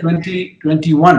2021।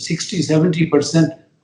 60-70%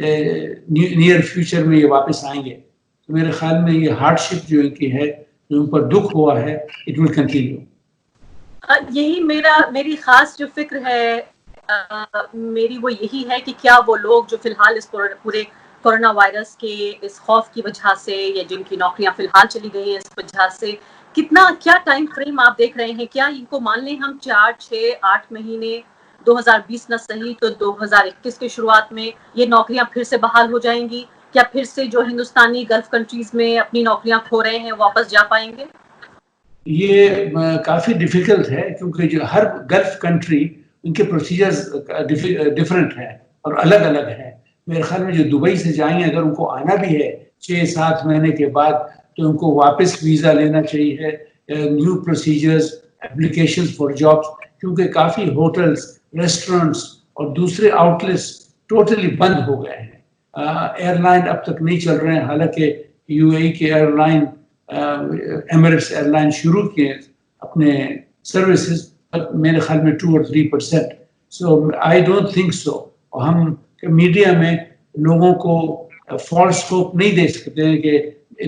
near future میں یہ واپس آئیں گے. تو میرے خیال میں یہ ہارڈ شپ جو ان کی ہے, جو ان پر دکھ ہوا ہے, اٹ ول کنٹینیو. یہی میری خاص جو فکر ہے میری وہ یہی ہے کہ کیا وہ لوگ جو فی الحال اس پورے کورونا وائرس کے اس خوف کی وجہ سے یا جن کی نوکریاں فی الحال چلی گئی ہیں اس وجہ سے کیا ٹائم فریم آپ دیکھ رہے ہیں, کیا ان کو مان لیں ہم 4, 6, 8 مہینے 2020 نہ صحیح تو 2021 کی شروعات میں یہ نوکریاں پھر سے بحال ہو جائیں گی, کیا پھر سے جو ہندوستانی گلف کنٹریز میں اپنی نوکریاں کھو رہے ہیں واپس جا پائیں گے؟ یہ کافی ڈیفیکلٹ ہے کیونکہ جو ہر گلف کنٹری ان کے پروسیجرز ڈفرینٹ ہیں اور الگ الگ ہیں. میرے خیال میں جو دبئی سے جائیں اگر ان کو آنا بھی ہے 6-7 مہینے کے بعد تو ان کو واپس ویزا لینا چاہیے, new procedures, applications for jobs, کیونکہ کافی ہوٹلز, ریسٹورنٹس اور دوسرے آؤٹلیٹس ٹوٹلی بند ہو گئے ہیں. ایئر لائن اب تک نہیں چل رہے ہیں, حالانکہ یو اے کے airline Emirates airline شروع کیے اپنے سروسز, میرے خیال میں 2 or 3%. So I don't think so. اور ہم میڈیا میں لوگوں کو فالس ہوپ نہیں دے سکتے ہیں کہ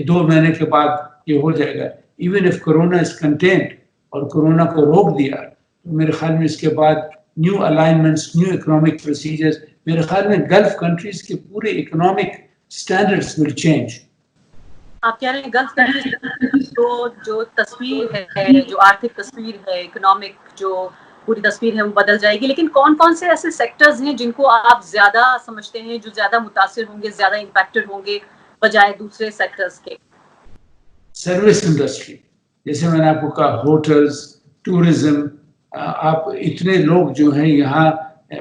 2 مہینے کے بعد یہ ہو جائے گا. Even if corona is contained اور کرونا کو روک دیا تو میرے خیال میں اس کے بعد نیو الائنمنٹس, نیو اکنامک پروسیجرز, میرے خیال میں گلف کنٹریز کے پورے اکنامک اسٹینڈرڈس ول چینج. آپ کہہ رہے ہیں گلف کنٹریز تو جو تصویر ہے, جو آرتھک تصویر ہے, اکنامک جو پوری تصویر ہے وہ بدل جائے گی, لیکن کون سے ایسے سیکٹرز ہیں جن کو آپ زیادہ سمجھتے ہیں جو زیادہ متاثر ہوں گے, زیادہ امپیکٹڈ ہوں گے بجائے دوسرے سیکٹرز کے؟ سروس انڈسٹری, جیسے میں نے آپ کو کہا, ہوٹلز, ٹورزم. آپ اتنے لوگ جو ہیں یہاں,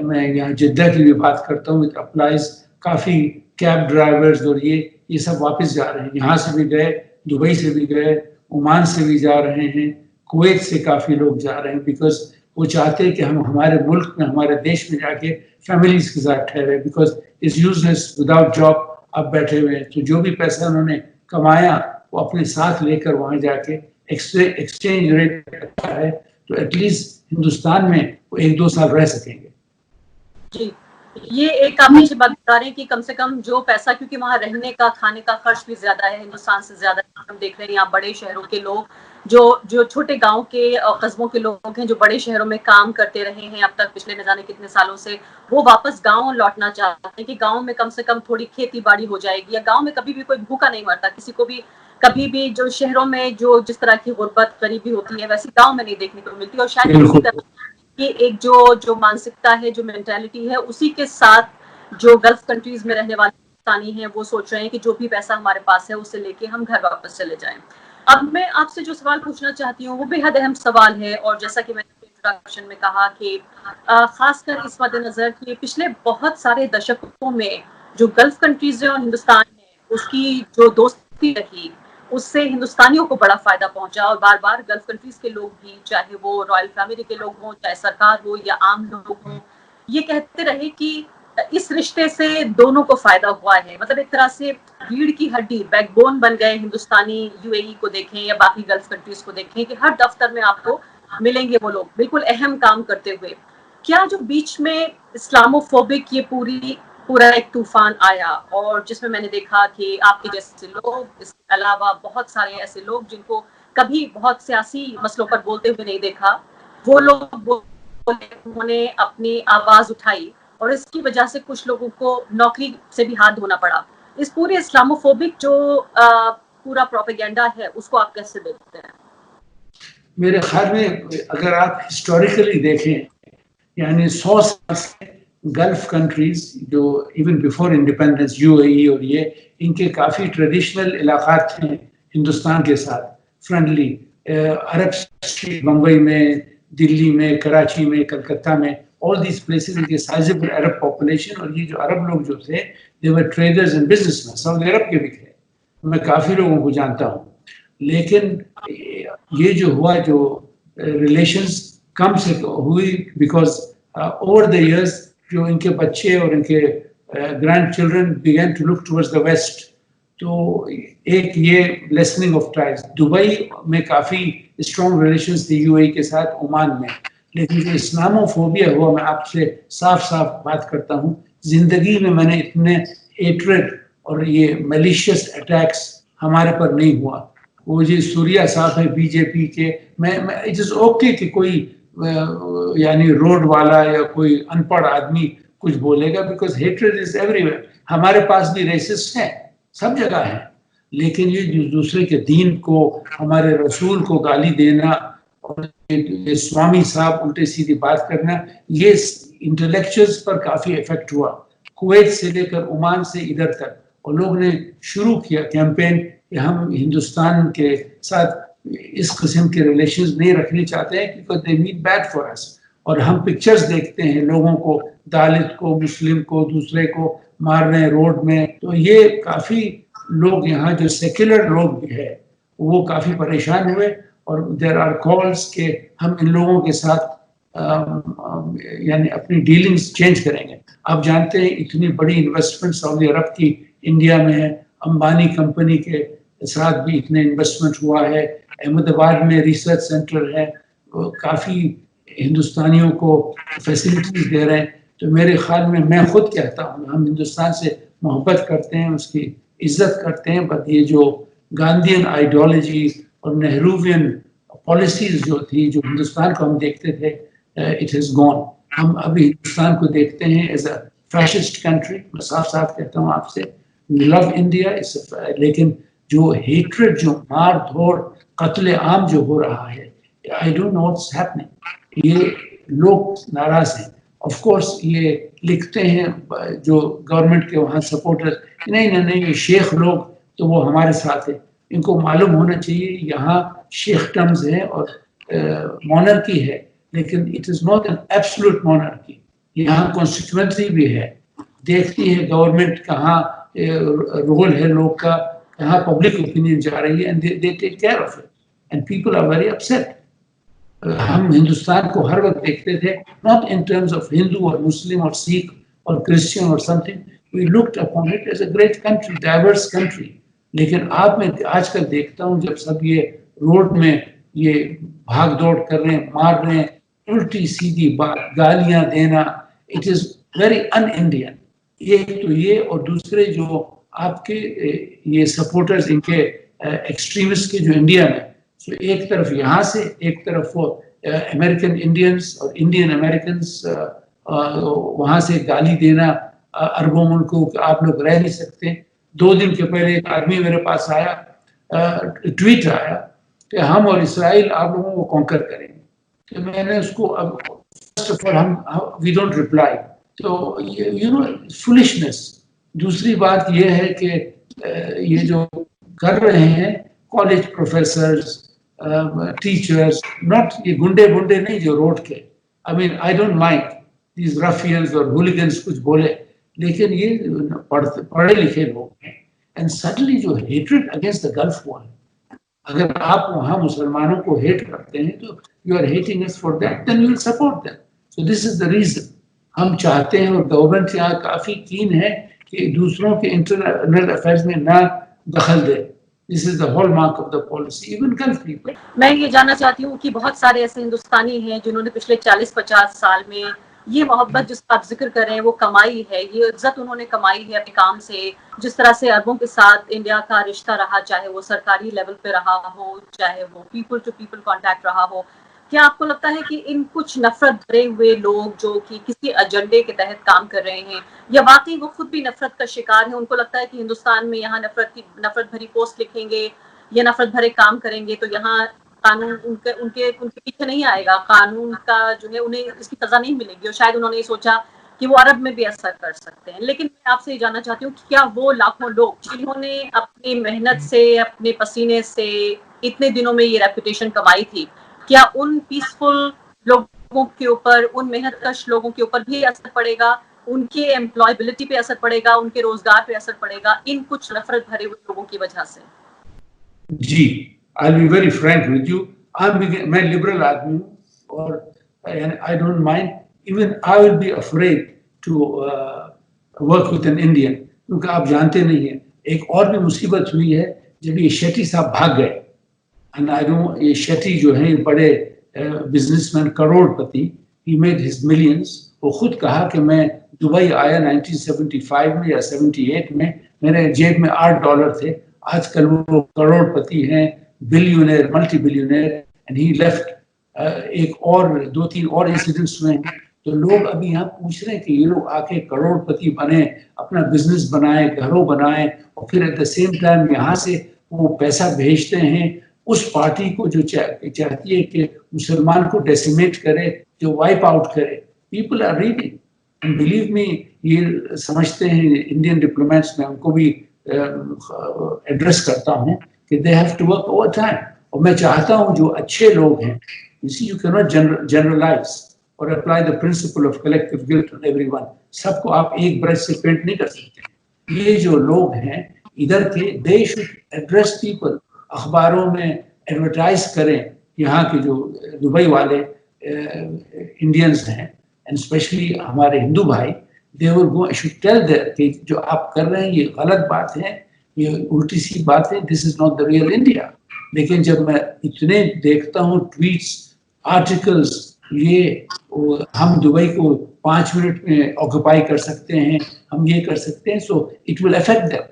میں یہاں جدہ کی بھی بات کرتا ہوں, اپلائز کافی کیب ڈرائیورز اور یہ سب واپس جا رہے ہیں. یہاں سے بھی گئے, دبئی سے بھی گئے, عمان سے بھی جا رہے ہیں, کویت سے کافی لوگ جا رہے ہیں, بیکاز وہ چاہتے ہیں کہ ہم ہمارے ملک میں, ہمارے دیش میں جا کے فیملیز کے ساتھ ٹھہرے, because is useless without job اب بیٹھے ہوئے ہیں. تو جو بھی پیسہ انہوں نے کمایا وہ اپنے ساتھ لے کر وہاں جا کے ایکسچینج ریٹ اچھا ہے تو ایٹ لیسٹ ہندوستان میں وہ 1-2 سال رہ سکیں گے. جی, یہ ایک آپ اچھی بات بتا رہے ہیں کہ کم سے کم جو پیسہ, کیونکہ وہاں رہنے کا کھانے کا خرچ بھی زیادہ ہے ہندوستان سے زیادہ. ہم دیکھ رہے ہیں یہاں بڑے شہروں کے لوگ جو چھوٹے گاؤں کے قصبوں کے لوگ ہیں جو بڑے شہروں میں کام کرتے رہے ہیں اب تک پچھلے نہ جانے کتنے سالوں سے, وہ واپس گاؤں لوٹنا چاہتے ہیں کہ گاؤں میں کم سے کم تھوڑی کھیتی باڑی ہو جائے گی, یا گاؤں میں کبھی بھی کوئی بھوکا نہیں مرتا, کسی کو بھی کبھی بھی جو شہروں میں جو جس طرح کی غربت غریبی ہوتی ہے ویسی گاؤں میں نہیں دیکھنے کو ملتی. اور شاید اسی طرح یہ ایک جو مانسکتا ہے, جو مینٹالٹی ہے, اسی کے ساتھ جو گلف کنٹریز میں رہنے والے پاکستانی ہیں وہ سوچ رہے ہیں کہ جو بھی پیسہ ہمارے پاس ہے اسے لے کے ہم گھر واپس چلے جائیں. اب میں آپ سے جو سوال پوچھنا چاہتی ہوں وہ بے حد اہم سوال ہے, اور جیسا کہ میں نے انٹروڈکشن میں کہا کہ خاص کر اس مد نظر کہ پچھلے بہت سارے دشکوں میں جو گلف کنٹریز اور ہندوستان ہے اس کی جو دوستی رہی اس سے ہندوستانیوں کو بڑا فائدہ پہنچا, اور بار بار گلف کنٹریز کے لوگ بھی, چاہے وہ رائل فیملی کے لوگ ہوں, چاہے سرکار ہو یا عام لوگ ہوں, یہ کہتے رہے کہ اس رشتے سے دونوں کو فائدہ ہوا ہے. مطلب ایک طرح سے ریڑھ کی ہڈی, بیک بون بن گئے ہندوستانی. یو اے ای کو دیکھیں یا باقی گلف کنٹریز کو دیکھیں کہ ہر دفتر میں آپ کو ملیں گے وہ لوگ بالکل اہم کام کرتے ہوئے. کیا جو بیچ میں اسلامو فوبک یہ پورا ایک طوفان آیا, اور جس میں میں نے دیکھا کہ آپ کے جیسے لوگ, اس کے علاوہ بہت سارے ایسے لوگ جن کو کبھی بہت سیاسی مسئلوں پر بولتے ہوئے نہیں دیکھا, وہ لوگ انہوں نے اپنی آواز اٹھائی اور اس کی وجہ سے کچھ لوگوں کو نوکری سے بھی ہاتھ دھونا پڑا. اس پورے اسلامو فوبک جو پورا پروپیگنڈا ہے اس کو آپ کیسے دیکھتے ہیں؟ میرے خیال میں اگر آپ ہسٹوریکلی دیکھیں, یعنی 100 سال سے گلف کنٹریز جو ایون بیفور انڈیپینڈنس, یو اے ای اور یہ, ان کے کافی ٹریڈیشنل علاقات تھے ہندوستان کے ساتھ, فرینڈلی. عرب اسٹریٹ بمبئی میں, دلی میں, کراچی میں, کلکتہ میں, all these places ان کے سائزبل عرب پاپولیشن, اور یہ جو عرب لوگ جو تھے they were traders and businessmen, سعودی عرب کے بھی تھے. میں کافی لوگوں کو جانتا ہوں. لیکن یہ جو ہوا, جو ریلیشنز کم سے ہوئی بیکاز اوور دا ایئرز جو ان کے بچے اور ان کے grand children began to look towards the west. تو ایک یہ لیسننگ آف ٹائز. دبئی میں کافی اسٹرانگ ریلیشنز تھے یو اے کے ساتھ, عمان میں. لیکن جو اسلامو فوبیا ہوا, میں آپ سے صاف بات کرتا ہوں, زندگی میں نے اتنے hatred اور یہ malicious attacks ہمارے پر نہیں ہوا. وہ جو سوریا صاحب ہے بی جے پی کے, میں اٹ از اوکے کہ کوئی یعنی روڈ والا یا کوئی ان پڑھ آدمی کچھ بولے گا, because hatred is everywhere. ہمارے پاس بھی ریسسٹ ہیں, سب جگہ ہیں, لیکن یہ دوسرے کے دین کو, ہمارے رسول کو گالی دینا اور یہ سوامی صاحب الٹے سیدھی بات کرنا, یہ انٹلیکچوئلز پر کافی افیکٹ ہوا. کویت سے لے کر عمان سے ادھر تک, اور لوگ نے شروع کیا کیمپین کہ ہم ہندوستان کے ساتھ اس قسم کے ریلیشنز نہیں رکھنے چاہتے ہیں کیونکہ دے مین بیڈ فار اس. اور ہم پکچرز دیکھتے ہیں لوگوں کو, دالت کو, مسلم کو, دوسرے کو مار رہے ہیں روڈ میں. تو یہ کافی لوگ یہاں جو سیکولر لوگ بھی ہے وہ کافی پریشان ہوئے, اور دیر آر کالز کہ ہم ان لوگوں کے ساتھ یعنی اپنی ڈیلنگز چینج کریں گے. آپ جانتے ہیں اتنی بڑی انویسٹمنٹ سعودی عرب کی انڈیا میں ہے, امبانی کمپنی کے ساتھ بھی اتنے انویسٹمنٹ ہوا ہے, احمد آباد میں ریسرچ سینٹر ہے, کافی ہندوستانیوں کو فیسلٹیز دے رہے ہیں. تو میرے خیال میں خود کہتا ہوں ہم ہندوستان سے محبت کرتے ہیں, اس کی عزت کرتے ہیں, بٹ یہ جو گاندھین آئیڈیالوجی اور نہروین پالیسیز جو تھی جو ہندوستان کو ہم دیکھتے تھے, اٹ ہیز گون. ہم ابھی ہندوستان کو دیکھتے ہیں ایز اے فیشسٹ کنٹری. میں صاف صاف کہتا ہوں آپ سے, وی لو انڈیا, لیکن جو ہیٹریڈ, جو مار دھوڑ, قتل عام جو ہو رہا ہے, I don't know what's happening. یہ لوگ ناراض ہیں. آف کورس یہ لکھتے ہیں جو گورنمنٹ کے وہاں سپورٹر, نہیں یہ شیخ لوگ تو وہ ہمارے ساتھ ہیں. ان کو معلوم ہونا چاہیے یہاں شیخڈمز ہیں اور مونرکی ہے, لیکن it is not an absolute monarchy. یہاں کانسٹیٹوئنسی بھی ہے, دیکھتی ہے گورنمنٹ کہاں رول ہے لوگ کا, کہاں پبلک اوپینین جا رہی ہے, and they take care of it, and people are very upset. ہم ہندوستان کو ہر وقت دیکھتے تھے not in terms of ہندو اور مسلم اور سکھ اور کرسچن اور some thing, we looked upon it as a great country, diverse country. لیکن آپ میں آج کل دیکھتا ہوں جب سب یہ روڈ میں یہ بھاگ دوڑ کر رہے ہیں, مار رہے ہیں, الٹی سیدھی بات, گالیاں دینا, it is very un-Indian. یہ تو یہ, اور دوسرے جو آپ کے یہ سپورٹرز ان کے ایکسٹریمسٹ کے جو انڈیا میں, تو ایک طرف یہاں سے, ایک طرف وہ امریکن انڈینز اور انڈین امریکنز وہاں سے گالی دینا عربوں ملکوں کہ آپ لوگ رہ نہیں سکتے. 2 دن کے پہلے ایک آدمی میرے پاس آیا, ٹویٹ آیا کہ ہم اور اسرائیل آپ لوگوں کو کانکر کریں گے. تو میں نے اس کو فرسٹ آف آل ہم وی ڈونٹ ریپلائی. تو یو نو فولشنس. دوسری بات یہ ہے کہ یہ جو کر رہے ہیں کالج پروفیسرز, ٹیچرز, ناٹ یہ گنڈے بنڈے نہیں جو روڈ کے, آئی مین آئی ڈونٹ مائنڈ دیز رفینز اور ہولیگنز کچھ بولے, لیکن یہ پڑھے لکھے لوگ ہیں. اینڈ سڈنلی جو ہیٹریڈ اگینسٹ دا گلف ہوا ہے, اگر آپ وہاں مسلمانوں کو ہیٹ کرتے ہیں تو you are hating us for that, then you will support them. So this is the reason. ہم چاہتے ہیں, اور گورنمنٹ یہاں کافی کین ہے کہ دوسروں کے انٹرنل افیئرز میں نہ دخل دے. This is the hallmark of the policy, even Gulf people. میں یہ جاننا چاہتی ہوں کہ بہت سارے ایسے ہندوستانی ہیں جنہوں نے پچھلے 40-50 سال میں یہ محبت جس کا آپ ذکر کر رہے ہیں وہ کمائی ہے, یہ عزت انہوں نے کمائی ہے اپنے کام سے. جس طرح سے عربوں کے ساتھ انڈیا کا رشتہ رہا, چاہے وہ سرکاری لیول پہ رہا ہو, چاہے وہ پیپل ٹو پیپل کانٹیکٹ رہا ہو, کیا آپ کو لگتا ہے کہ ان کچھ نفرت بھرے ہوئے لوگ جو کہ کسی ایجنڈے کے تحت کام کر رہے ہیں, یا واقعی وہ خود بھی نفرت کا شکار ہیں, ان کو لگتا ہے کہ ہندوستان میں یہاں نفرت بھری پوسٹ لکھیں گے یا نفرت بھرے کام کریں گے تو یہاں قانون ان کے پیچھے نہیں آئے گا, قانون کا جو ہے انہیں اس کی سزا نہیں ملے گی, اور شاید انہوں نے یہ سوچا کہ وہ عرب میں بھی اثر کر سکتے ہیں. لیکن میں آپ سے یہ جاننا چاہتی ہوں کہ کیا وہ لاکھوں لوگ جنہوں نے اپنی محنت سے, اپنے پسینے سے اتنے دنوں میں یہ ریپوٹیشن کمائی تھی, کیا ان پیسفل لوگوں کے اوپر, ان محنت کش لوگوں کے اوپر بھی اثر پڑے گا, ان کے امپلائبلٹی پہ اثر پڑے گا, ان کے روزگار پہ اثر پڑے گا ان کچھ نفرت بھرے ہوئے لوگوں کی وجہ سے؟ جی, I'll be very frank with you. میں لبرل آدمی ہوں, اور I don't mind. Even I will be afraid to work with an Indian, کیونکہ آپ جانتے نہیں ہیں. ایک اور بھی مصیبت ہوئی ہے جب یہ شیٹی صاحب بھاگ گئے. یہ شیٹی جو ہیں بڑے بزنس مین, کروڑ پتی, he made his millions, وہ خود کہا کہ میں دبئی آیا 1975 میں یا 78 میں، میرے جیب میں $8 تھے، آج کل وہ کروڑ پتی ہیں، billionaire, multi billionaire, and he left. ایک اور 2-3 اور انسیڈنٹس ہوئے ہیں. تو لوگ ابھی یہاں پوچھ رہے ہیں کہ یہ لوگ آ کے کروڑ پتی بنے، اپنا بزنس بنائیں، گھروں بنائیں، اور پھر ایٹ دا سیم ٹائم یہاں سے وہ پیسہ بھیجتے ہیں اس پارٹی کو جو چاہتی ہے کہ مسلمان کو ڈیسیمیٹ کرے، جو وائپ آؤٹ کرے. People are reading and believe me, یہ سمجھتے ہیں انڈین ڈپلومیٹس، میں ان کو بھی ایڈریس کرتا ہوں کہ they have to work overtime. اور میں چاہتا ہوں جو اچھے لوگ ہیں، you cannot generalize or apply the principle of collective guilt on everyone. سب کو آپ ایک برش سے پینٹ نہیں کر سکتے. یہ جو لوگ ہیں ادھر کے، they should address people. اخباروں میں ایڈورٹائز کریں یہاں کے جو دبئی والے انڈینز ہیں، and especially ہمارے ہندو بھائی، they will go, I should tell them کہ جو آپ کر رہے ہیں یہ غلط بات ہے، یہ الٹی سی بات ہے، this is not the real India. لیکن جب میں اتنے دیکھتا ہوں ٹویٹس، آرٹیکلز، یہ ہم دبئی کو 5 منٹ میں آکوپائی کر سکتے ہیں، ہم یہ کر سکتے ہیں، so it will affect them.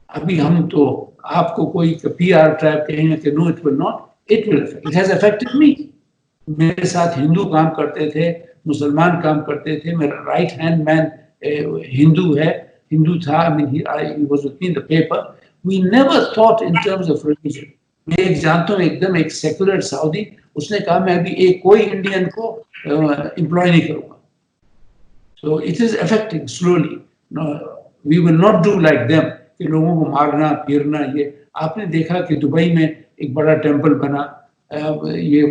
ابھی ہم تو آپ کو کوئی پی آر ٹریپ کہیں گے کہ no it will not, it will affect, it has affected me. میرے ساتھ ہندو کام کرتے تھے، مسلمان کام کرتے تھے، میرا رائٹ ہینڈ مین ہندو تھا، I mean, he was with me in the paper. We never thought in terms of religion. میں ایک جانتا ہوں ایک دم ایک سیکولر سعودی، اس نے کہا میں ابھی ایک کوئی انڈین کو امپلوائے نہیں کروں گا. So it is affecting slowly. We will not do like them کہ لوگوں کو مارنا پیرنا. یہ آپ نے دیکھا کہ دبئی میں ایک بڑا ٹیمپل بنا. یہ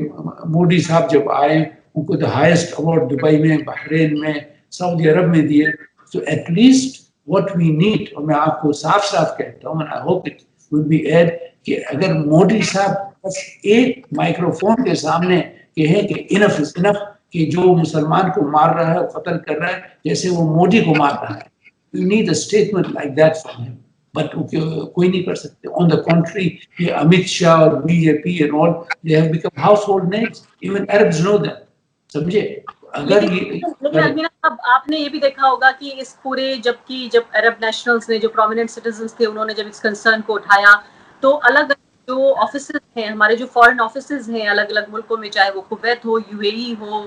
مودی صاحب جب آئے ان کو دا ہائیسٹ ایوارڈ دبئی میں، بحرین میں، سعودی عرب میں دیے. So at least what we need، اور میں آپ کو صاف صاف کہتا ہوں، I hope it will be aired، کہ اگر مودی صاحب بس ایک مائکرو فون کے سامنے کہیں کہ انف از انف، کہ جو مسلمان کو مار رہا ہے قتل کر رہا ہے جیسے وہ مودی کو مار رہا ہے، you need a statement like that from him. But کوئی نہیں کر سکتے. آن دا کنٹری، یہ امت شاہ اور B J P and all, they have become household names. Even Arabs know them. سمجھے؟ اگر لیکن آپ نے یہ بھی دیکھا ہوگا کہ اس پورے جب عرب نیشنلز نے، جو پرومیننٹ سٹیزنز تھے، انہوں نے جب اس کنسرن کو اٹھایا تو الگ جو آفیسز ہیں ہمارے، جو فورن آفیسز ہیں الگ الگ ملکوں میں، چاہے وہ کویت ہو، یو اے ای ہو،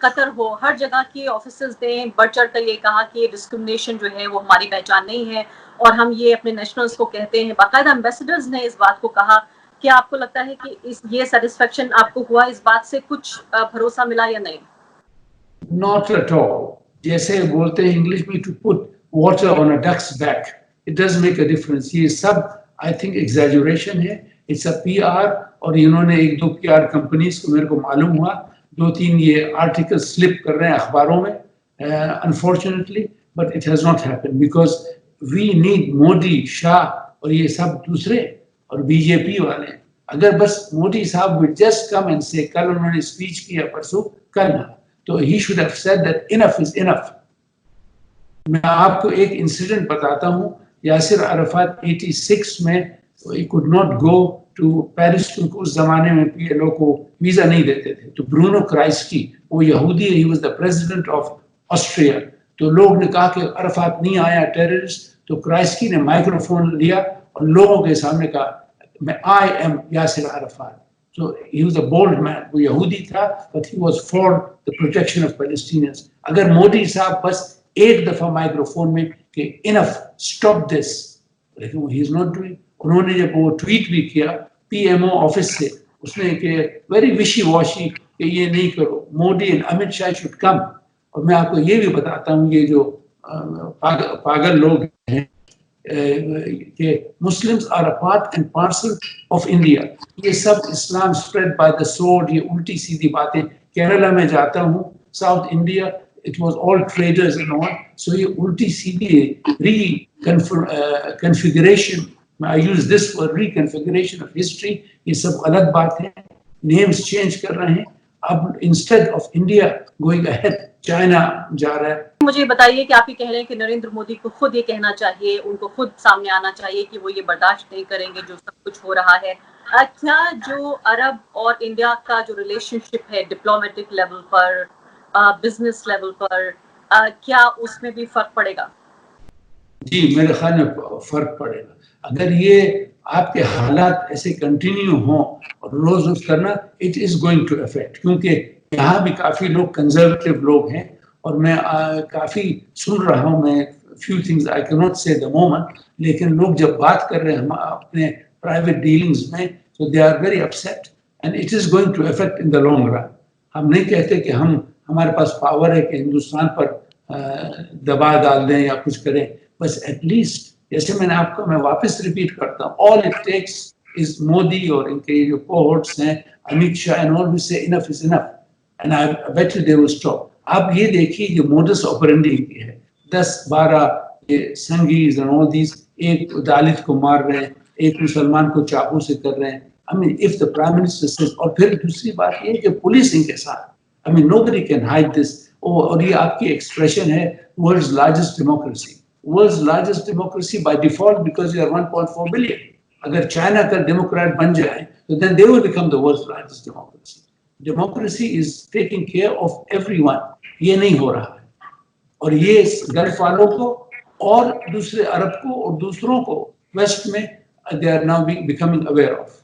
قطر ہو، ہر جگہ کے آفیسز نے بڑھ چڑھ کر یہ کہا کہ ڈسکرمنیشن جو ہے وہ ہماری پہچان نہیں ہے اور ہم یہ اپنے نیشنلز کو کہتے ہیں. باقاعدہ امبیسڈرز نے اس بات کو کہا. کیا آپ کو لگتا ہے کہ یہ سیٹسفیکشن آپ کو ہوا اس بات سے، کچھ بھروسہ ملا یا نہیں؟ Not at all. جیسے بولتے ہیں انگلش میں to put water on a duck's back. It does make a difference. یہ سب I think exaggeration ہے. It's a PR، اور انہوں نے 1-2 PR کمپنیز کو، میرے کو معلوم ہوا 2-3 یہ آرٹیکل سلپ کر رہے ہیں اخباروں میں unfortunately, but it has not happened because we need Modi, شاہ اور یہ سب دوسرے اور بی جے پی والے. اگر بس مودی صاحب would just come and say، کل انہوں نے اسپیچ کیا پرسوں، کل تو he should have said that enough is enough. میں آپ کو ایک انسیڈنٹ بتاتا ہوں. یاسر عرفات 86 میں he could not go to Paris کیونکہ اس زمانے میں پی ایل او کو ویزا نہیں دیتے تھے. تو برونو کرائسکی، وہ یہودی ہے، he was the president of Austria. تو لوگ نے کہا کہ عرفات نہیں آیا، ٹیررسٹ. تو کرائسکی نے مائکرو فون لیا اور لوگوں کے سامنے کہا میں I am Yasir Arafat. So he was a bold man. وہ یہودی تھا but he was for the protection of Palestinians. اگر مودی صاحب بس ایک دفعہ مائکرو فون میں کہ enough stop this، لیکن he is not doing. انہوں نے جب وہ ٹویٹ بھی کیا پی ایم او آفس سے، اس نے کہ ویری وشی واشی کہ یہ نہیں کرو، Modi and Amit Shah should come. اور میں آپ کو یہ بھی بتاتا ہوں یہ جو پاگل لوگ ہیں کہ Muslims are a part and parcel of India, یہ سب اسلام اسپریڈ بائی دا سورڈ، یہ الٹی سیدھی باتیں. کیرلا میں جاتا ہوں، south India, it was all traders and all. So یہ الٹی سیدھی reconfiguration، I use this word reconfiguration of history، یہ سب غلط بات ہے. نیمز چینج کر رہے ہیں. اب instead of India going ahead, China جا رہا ہے. مجھے بتائیے کہ آپ یہ کہہ رہے ہیں کہ نریندر مودی کو خود یہ کہنا چاہیے، ان کو خود سامنے آنا چاہیے کہ وہ یہ برداشت نہیں کریں گے جو سب کچھ ہو رہا ہے. کیا جو عرب اور انڈیا کا جو ریلیشن شپ ہے ڈپلومیٹک لیول پر، بزنس لیول پر، کیا اس میں بھی فرق پڑے گا؟ جی میرے خیال میں فرق پڑے گا. اگر یہ آپ کے حالات ایسے کنٹینیو ہوں اور روز روز کرنا، it is going to affect. کیونکہ یہاں بھی کافی لوگ کنزرویٹو لوگ ہیں، اور میں کافی سن رہا ہوں. میں few things I cannot say the moment، لیکن لوگ جب بات کر رہے ہیں اپنے private dealings میں، so they are very upset and it is going to affect in the long run. ہم نہیں کہتے کہ ہمارے پاس پاور ہے کہ ہندوستان پر دباؤ ڈال دیں یا کچھ کریں، بس ایٹ لیسٹ جیسے میں نے آپ کو میں واپس ریپیٹ کرتا ہوں، all it takes is Modi اور ان کے جو کوہورٹس ہیں Amit Shah and all will say enough is enough and I bet you they will stop. آپ یہ دیکھیے جو موڈس آپرینڈی کی ہے، 10-12 یہ سنگیز and all these، ایک دالت کو مار رہے ہیں، ایک مسلمان کو چاقو سے کر رہے ہیں. I mean if the Prime Minister says، اور پھر دوسری بات یہ کہ پولیس ان کے ساتھ، I mean nobody can hide this. اور یہ آپ کی ایکسپریشن ہے world's largest democracy. World's largest democracy by default because you are 1.4 billion. اگر چائنا کا ڈیموکریٹ بن جائے تو then they will become the world's largest democracy. Democracy is taking care of everyone. یہ نہیں ہو رہا ہے، اور یہ گلف والوں کو اور دوسرے عرب کو اور دوسروں کو ویسٹ میں they are now becoming aware of.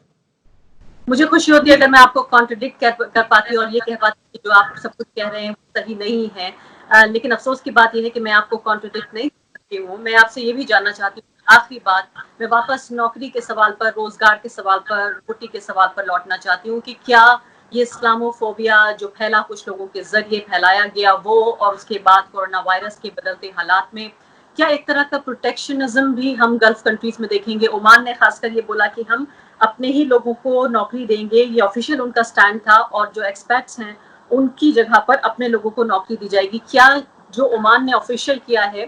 مجھے خوشی ہوتی ہے اگر میں آپ کو کانٹرڈکٹ کر پاتی ہوں اور یہ کہہ پاتی کہ جو آپ سب کچھ کہہ رہے ہیں وہ صحیح نہیں ہے، لیکن افسوس کی بات یہ ہے کہ میں آپ کو کانٹرڈکٹ نہیں کر سکتی ہوں. میں آپ سے یہ بھی جاننا چاہتی ہوں، آخری بات میں واپس نوکری کے سوال پر، روزگار کے سوال پر، روٹی کے سوال پر لوٹنا چاہتی ہوں کہ کیا یہ اسلاموفوبیا جو پھیلا کچھ لوگوں کے ذریعے پھیلایا گیا وہ، اور اس کے بعد کورونا وائرس کے بدلتے حالات میں کیا ایک طرح کا پروٹیکشنزم بھی ہم گلف کنٹریز میں دیکھیں گے؟ عمان نے خاص کر یہ بولا کہ ہم اپنے ہی لوگوں کو نوکری دیں گے، یہ آفیشیل ان کا سٹینڈ تھا، اور جو ایکسپیکٹس ہیں ان کی جگہ پر اپنے لوگوں کو نوکری دی جائے گی. کیا جو عمان نے آفیشیل کیا ہے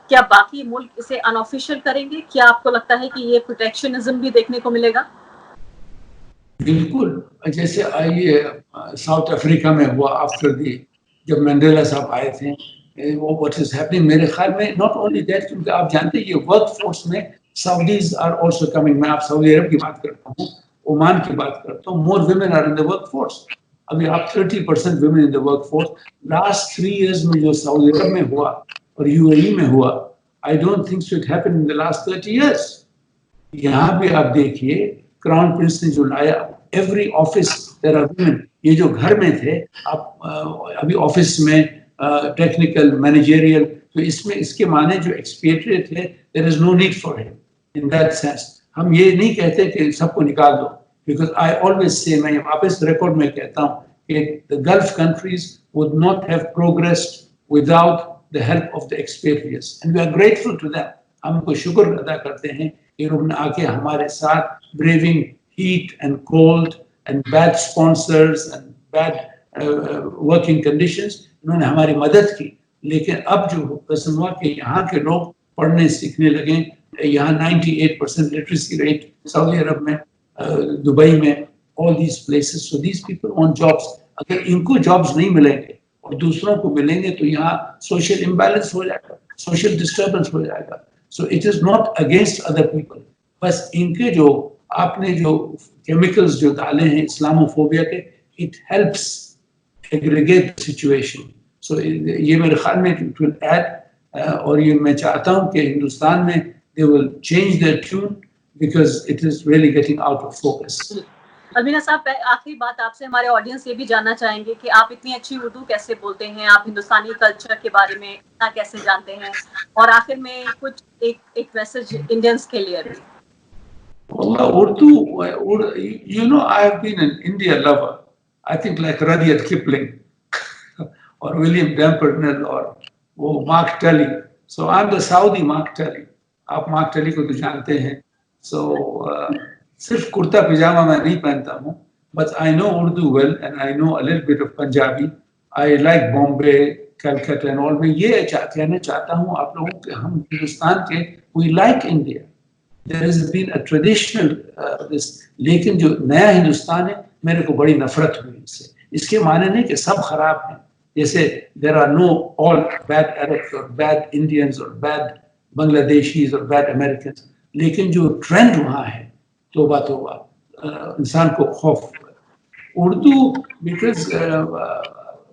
کیا باقی ملک اسے ان آفیشیل کریں گے؟ کیا آپ کو لگتا ہے کہ یہ پروٹیکشنزم بھی دیکھنے کو ملے گا؟ بالکل، جیسے آئیے ساؤتھ افریقہ میں ہوا آفٹر دی، جب مینڈیلا صاحب آئے تھے، وہ واٹ از ہیپننگ میرے خیال میں ناٹ اونلی دیٹ، کیونکہ آپ جانتے ہیں یہ ورک فورس میں سعودیز آر آلسو کمنگ. میں آپ سعودی عرب کی بات کرتا ہوں، عمان کی بات کرتا ہوں. More women are in the work force. ابھی آپ 30% women in the work force. Last 3 years میں جو سعودی عرب میں ہوا اور UAE میں ہوا، I don't think so it happened in the last 30 years. یہاں بھی آپ دیکھیے کراؤن پرنس نے جو لایا، every office there are women. یہ جو گھر میں تھے، آپ ابھی آفس میں ٹیکنیکل مینیجریل، تو اس میں اس کے معنی جو ایکسپیٹریٹ تھے، دیر از نو نیڈ فار ہم ان دیٹ سینس. ہم یہ نہیں کہتے کہ سب کو نکال دو، بیکاز آئی آلویز سے، میں واپس ریکارڈ میں کہتا ہوں کہ the Gulf countries would not have progressed without the help of the expatriates, and we are grateful to them. ہم کو شکر ادا کرتے ہیں کہ انہوں نے آ کے ہمارے ساتھ braving heat and cold and bad sponsors and bad working conditions، انہوں نے ہماری مدد کی. لیکن اب جو قسم ہوا کہ یہاں کے لوگ پڑھنے سیکھنے لگیں، یہاں 98% لٹریسی ریٹ سعودی عرب میں، دبئی میں، all these places. So these people want jobs. اگر ان کو جابس نہیں ملیں گے اور دوسروں کو ملیں گے تو یہاں سوشل امبیلنس ہو جائے گا، سوشل ڈسٹربنس ہو جائے گا. So it is not against other people. بس ان کے جو آپ نے جو کیمیکلز جو ڈالے ہیں اسلاموفوبیا کے، it helps aggregate the situation. So یہ میرے خیال میں it will add، اور یہ میں چاہتا ہوں کہ ہندوستان میں they will change their tune because it is really getting out of focus. المینا صاحب، آخری بات آپ سے، ہمارے آڈینس یہ بھی جاننا چاہیں گے کہ آپ اتنی اچھی اردو کیسے بولتے ہیں، آپ ہندوستانی کلچر کے بارے میں اتنا کیسے جانتے ہیں، اور آخر میں کچھ ایک میسج انڈینس کے لیے بھی. واللہ Urdu, you know I have been an India lover. I think like Rudyard Kipling or William Dampernell or وہ Mark Twain. So I'm the Saudi Mark Twain. آپ Mark Twain کو تو جانتے ہیں. So صرف کرتا پجامہ میں نہیں پہنتا ہوں، but I know Urdu well and I know a little bit of Punjabi. I like Bombay, Calcutta and all. میں یہ کہنا چاہتا ہوں آپ لوگوں کہ ہم ہندوستان کے we like India. There has been a traditional this، لیکن جو نیا ہندوستان ہے میرے کو بڑی نفرت ہوئی اس سے. اس کے معنی نہیں کہ سب خراب ہیں، جیسے there are no all bad Arabs or bad Indians or bad Bangladeshis or bad Americans، لیکن جو ٹرینڈ وہاں ہے توبہ انسان کو خوف. Urdu because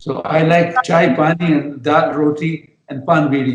So I like chai pani and dal roti and pan bidi.